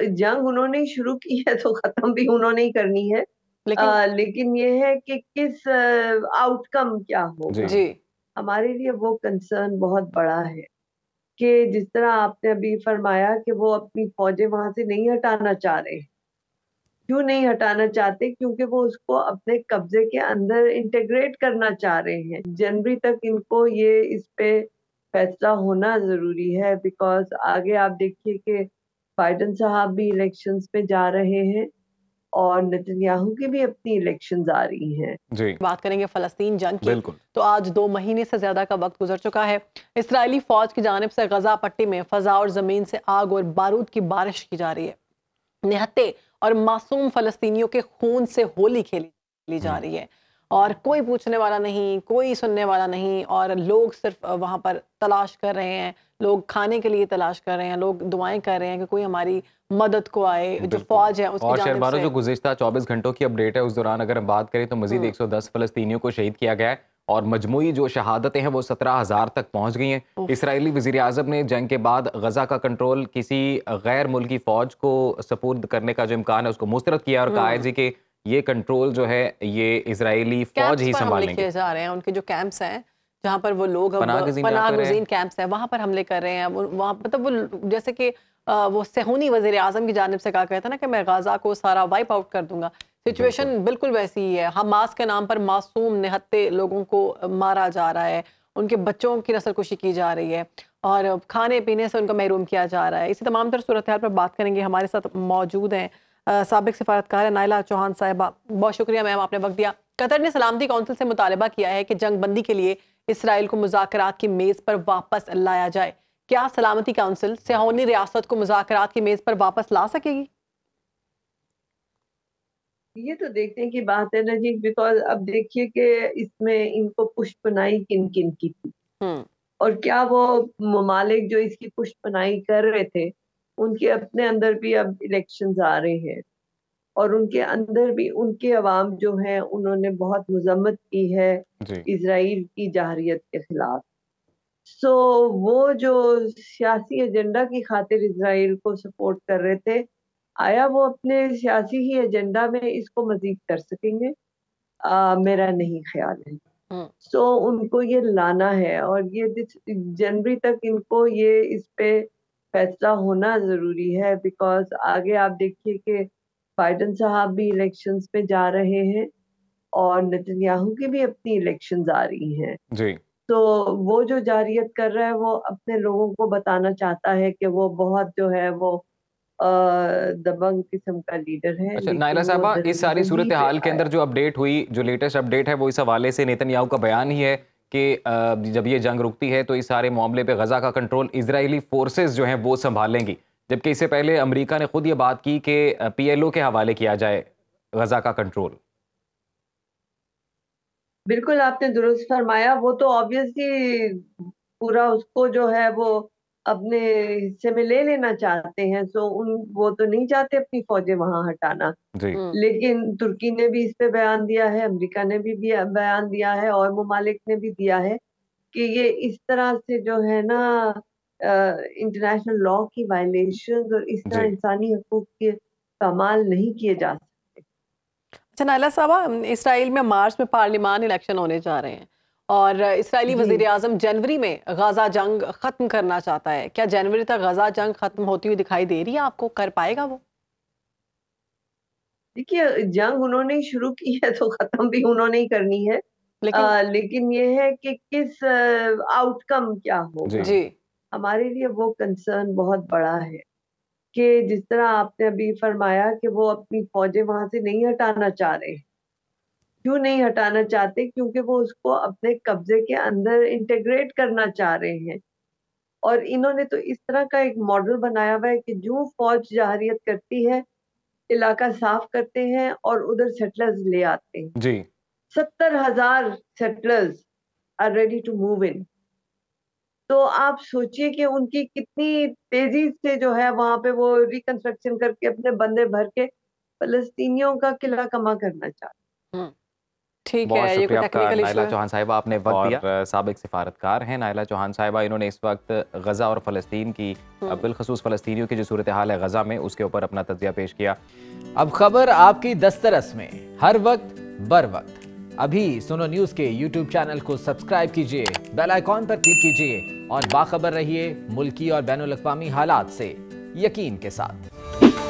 जंग उन्होंने ही शुरू की है तो खत्म भी उन्होंने ही करनी है। लेकिन लेकिन ये है कि किस आउटकम क्या जी। होगा, जी हमारे लिए वो कंसर्न बहुत बड़ा है कि जिस तरह आपने अभी फरमाया कि वो अपनी फौजें वहां से नहीं हटाना चाह रहे। क्यों नहीं हटाना चाहते? क्योंकि वो उसको अपने कब्जे के अंदर इंटीग्रेट करना चाह रहे हैं। जनवरी तक इनको ये इस पे फैसला होना जरूरी है, बिकॉज आगे आप देखिए कि बाइडेन साहब भी इलेक्शंस में जा रहे हैं और नेतन्याहू की भी अपनी इलेक्शंस आ रही हैं। जी बात करेंगे फलस्तीन जंग की। बिल्कुल। तो आज 2 महीने से ज्यादा का वक्त गुजर चुका है। इसराइली फौज की जानिब से गजा पट्टी में फजा और जमीन से आग और बारूद की बारिश की जा रही है। निहत्ते और मासूम फलस्तीनियों के खून से होली खेली जा रही है और कोई पूछने वाला नहीं, कोई सुनने वाला नहीं, और लोग सिर्फ वहां पर तलाश कर रहे हैं, लोग खाने के लिए तलाश कर रहे हैं, लोग दुआएं कर रहे हैं कि कोई हमारी मदद को आए। जो फौज है उसकी और जानिब शहरबारो से जो गुज़िश्ता 24 घंटों की अपडेट है उस दौरान अगर हम बात करें तो मजीद 110 फ़लस्तीनियों को शहीद किया गया है और मजमूई जो शहादतें हैं वो 17,000 तक पहुंच गई हैं। इसराइली वज़ीर आज़म ने जंग के बाद गजा का कंट्रोल किसी गैर मुल्की फ़ौज को सपुर्द करने का जो इम्कान है उसको मुस्तरद किया और कहा है जी कि ये कंट्रोल जो है ये इसराइली फ़ौज कैंप्स ही पर हमले संभालेंगे। किए जा रहे हैं। उनके जो कैंप्स हैं जहाँ पर वो लोग अब पनाह गुज़ीन पनाह जहाँ पर है। गुज़ीन कैंप्स हैं वहाँ पर हमले कर रहे हैं। वहाँ मतलब वो जैसे कि वो सेहूनी वज़ीर आज़म की जानिब से कहा गया था ना कि मैं गाज़ा को सारा वाइप आउट कर दूंगा। सिचुएशन बिल्कुल वैसी ही है। हमास के नाम पर मासूम निहत्ते लोगों को मारा जा रहा है, उनके बच्चों की नस्लकुशी की जा रही है और खाने पीने से उनको महरूम किया जा रहा है। इसी तमाम तर सूरत हाल पर बात करेंगे। हमारे साथ मौजूद हैं साबिक सिफारतकार नायला चौहान साहिबा। बहुत शुक्रिया मैम, आपने वक्त दिया। कतर ने सलामती कौंसिल से मुतालबा किया है कि जंग बंदी के लिए इसराइल को मुज़ाकरात की मेज़ पर वापस लाया जाए। क्या सलामती काउंसिल सेहूनी रियासत को मुज़ाकरात की मेज़ पर वापस ला सकेगी? ये तो देखने की बात है ना जी, बिकॉज अब देखिए कि इसमें इनको पुष्पनाई किन किन की थी हम्म और क्या वो ममालिक जो इसकी पुष्पनाई कर रहे थे उनके अपने अंदर भी अब इलेक्शंस आ रहे हैं और उनके अंदर भी उनके अवाम जो हैं उन्होंने बहुत मजम्मत की है जी इसराइल की जाहरियत के खिलाफ। सो वो जो सियासी एजेंडा की खातिर इसराइल को सपोर्ट कर रहे थे, आया वो अपने सियासी ही एजेंडा में इसको मजीद कर सकेंगे? मेरा नहीं ख्याल है। हम्म सो उनको ये लाना है और ये जनवरी तक इनको ये इस पे फैसला होना जरूरी है, बिकॉज आगे आप देखिए कि बाइडेन साहब भी इलेक्शंस में जा रहे हैं और नेतन्याहू की भी अपनी इलेक्शंस आ रही हैं। जी। तो वो जो जारियत कर रहा है वो अपने लोगों को बताना चाहता है कि वो बहुत जो है वो अ, दबंग किस्म का लीडर है, अच्छा नायला लेकिन वो साहबा, इस सारी जंगी सूरत पे हाल के आया। अंदर जो अपडेट हुई, जो लेटेस्ट अपडेट है वो इस हवाले से नेतन्याहू का बयान ही है कि जब ये जंग रुकती है तो इस सारे मामले पे गजा का कंट्रोल इजरायली फोर्सेस जो हैं वो संभालेंगी, जबकि इससे पहले अमेरिका ने खुद ये बात की कि पीएलओ के हवाले किया जाए गजा का कंट्रोल। बिल्कुल आपने दुरुस्त फरमाया, वो तो ऑब्वियसली पूरा उसको जो है वो अपने हिस्से में ले लेना चाहते हैं। सो उन वो तो नहीं चाहते अपनी फौजें वहां हटाना। जी हम्म लेकिन तुर्की ने भी इस पे बयान दिया है, अमेरिका ने भी बयान दिया है और ममालिक ने भी दिया है कि ये इस तरह से जो है ना इंटरनेशनल लॉ की वायलेशन और इस तरह जी। इंसानी हकूक के पामाल नहीं किए जा सकते। अच्छा नायला साहबा, इसराइल में मार्च में पार्लिमान इलेक्शन होने जा रहे हैं और इसराइली जी वजीर आजम जनवरी में गजा जंग खत्म करना चाहता है। क्या जनवरी तक गजा जंग खत्म होती हुई दिखाई दे रही है आपको? कर पाएगा वो? देखिए, जंग उन्होंने ही शुरू की है तो खत्म भी उन्होंने ही करनी है। लेकिन लेकिन ये है कि किस आउटकम क्या जी होगा, जी हमारे लिए वो कंसर्न बहुत बड़ा है कि जिस तरह आपने अभी फरमाया कि वो अपनी फौजें वहां से नहीं हटाना चाह रहे। क्यों नहीं हटाना चाहते? क्योंकि वो उसको अपने कब्जे के अंदर इंटीग्रेट करना चाह रहे हैं और इन्होंने तो इस तरह का एक मॉडल बनाया हुआ है कि जो फौज जाहरियत करती है, इलाका साफ करते हैं और उधर सेटलर्स ले आते हैं। जी 70,000 settlers are ready to move in. तो आप सोचिए कि उनकी कितनी तेजी से जो है वहां पे वो रिकंस्ट्रक्शन करके अपने बंदे भर के फलस्तीनियों का किला कमा करना चाहते। हम्म ठीक बहुत है, ये कोई शुक्रिया आपका टेक्निकल इशू नाइला है। चौहान साहिबा, आपने वक्त दिया। और साबिक सिफारतकार हैं नाइला चौहान साहिबा, इन्होंने इस वक्त गजा और फ़लस्तीन की बिलखसूस फ़लस्तीनियों की जो सूरत हाल है गजा में उसके ऊपर अपना तज्जिया पेश किया। अब खबर आपकी दस्तरस में, हर वक्त बर वक्त। अभी सुनो न्यूज के YouTube चैनल को सब्सक्राइब कीजिए, बेल आइकॉन पर क्लिक कीजिए और बाखबर रहिए मुल्की और बैनुल अक़वामी हालात से यकीन के साथ।